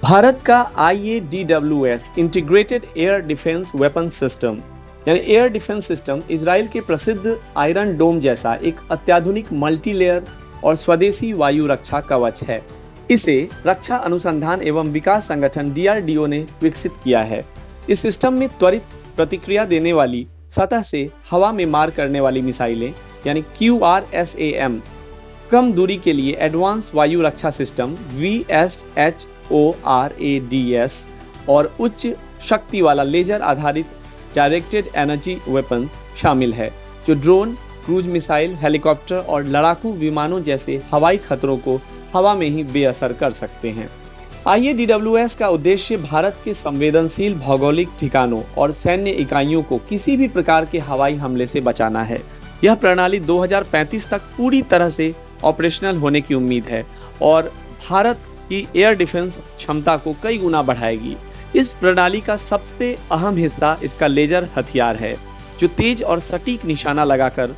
भारत का IADWS integrated air defence weapon system यानी air defence system Israel के प्रसिद्ध आयरन डोम जैसा एक अत्याधुनिक मल्टी लेयर और स्वदेशी वायु रक्षा कवच है। इसे रक्षा अनुसंधान एवं विकास संगठन DRDO ने विकसित किया है। इस सिस्टम में त्वरित प्रतिक्रिया देने वाली, सतह से हवा में मार करने वाली मिसाइलें यानी QRSAM, कम दूरी के लिए एडवांस वायु रक्षा सिस्टम VSHORADS और उच्च शक्ति वाला लेजर आधारित डायरेक्टेड एनर्जी वेपन शामिल है, जो ड्रोन, क्रूज मिसाइल, हेलीकॉप्टर और लड़ाकू विमानों जैसे हवाई खतरों को हवा में ही बेअसर कर सकते हैं। IADWS का उद्देश्य भारत के संवेदनशील भौगोलिक ठिकानों और सैन्य इकाइयों को किसी भी प्रकार के हवाई हमले से बचाना है। यह प्रणाली 2035 तक पूरी तरह से ऑपरेशनल होने की उम्मीद है और भारत की एयर डिफेंस क्षमता को कई गुना बढ़ाएगी। इस प्रणाली का सबसे अहम हिस्सा इसका लेजर हथियार है, जो तेज और सटीक निशाना लगाकर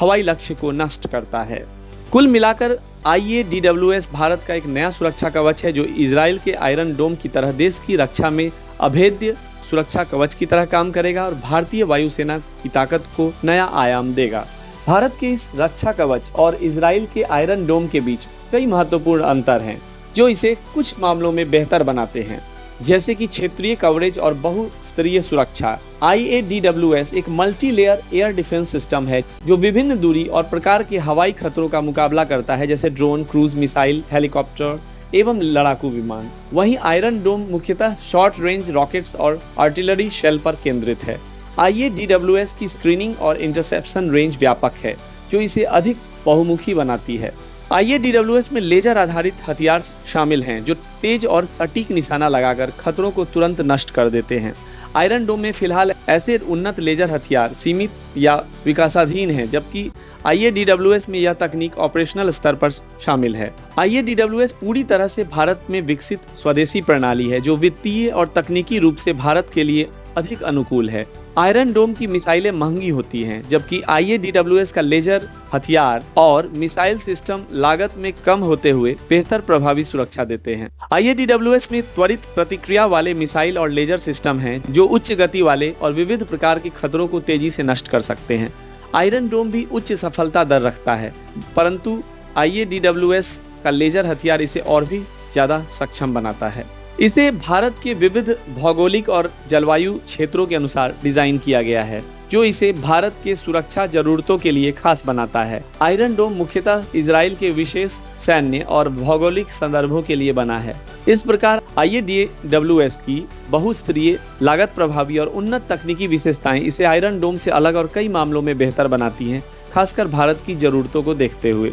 हवाई लक्ष्य को नष्ट करता है। कुल मिलाकर IADWS भारत का एक नया सुरक्षा कवच है, जो इजराइल के आयरन डोम की तरह देश की रक्षा में अभेद्य सुरक्षा कवच की तरह काम करेगा और भारतीय वायुसेना की ताकत को नया आयाम देगा। भारत के इस रक्षा कवच और इजराइल के आयरन डोम के बीच कई महत्वपूर्ण अंतर हैं, जो इसे कुछ मामलों में बेहतर बनाते हैं, जैसे कि क्षेत्रीय कवरेज और बहुस्तरीय सुरक्षा। IADWS एक multi layer air defence system है, जो विभिन्न दूरी और प्रकार के हवाई खतरों का मुकाबला करता है, जैसे ड्रोन, क्रूज मिसाइल, हेलीकॉप्टर एवं लड़ाकू विमान। वहीं आयरन डोम मुख्यतः शॉर्ट रेंज रॉकेट्स और आर्टिलरी शेल पर केंद्रित है। IADWS की स्क्रीनिंग और इंटरसेप्शन रेंज व्यापक है, जो इसे अधिक बहुमुखी बनाती है। IADWS में लेजर आधारित हथियार शामिल हैं, जो तेज और सटीक निशाना लगाकर खतरों को तुरंत नष्ट कर देते हैं। आयरन डोम में फिलहाल ऐसे उन्नत लेजर हथियार सीमित या विकासाधीन हैं, जबकि IADWS में यह तकनीक ऑपरेशनल स्तर पर शामिल है। IADWS पूरी तरह से भारत में विकसित स्वदेशी प्रणाली है, जो वित्तीय और तकनीकी रूप से भारत के लिए अधिक अनुकूल है। आयरन डोम की मिसाइलें महंगी होती हैं, जबकि IADWS का लेजर हथियार और मिसाइल सिस्टम लागत में कम होते हुए बेहतर प्रभावी सुरक्षा देते हैं। IADWS में त्वरित प्रतिक्रिया वाले मिसाइल और लेजर सिस्टम हैं, जो उच्च गति वाले और विविध प्रकार के खतरों को तेजी से नष्ट कर सकते हैं। आयरन डोम भी उच्च सफलता दर रखता है, परंतु IADWS का लेजर हथियार इसे और भी ज्यादा सक्षम बनाता है। इसे भारत के विविध भौगोलिक और जलवायु क्षेत्रों के अनुसार डिजाइन किया गया है, जो इसे भारत के सुरक्षा जरूरतों के लिए खास बनाता है। आयरन डोम मुख्यतः इजराइल के विशेष सैन्य और भौगोलिक संदर्भों के लिए बना है। इस प्रकार IADWS की बहुस्तरीय, लागत प्रभावी और उन्नत तकनीकी विशेषताएं इसे आयरन डोम से अलग और कई मामलों में बेहतर बनाती हैं, खासकर भारत की जरूरतों को देखते हुए।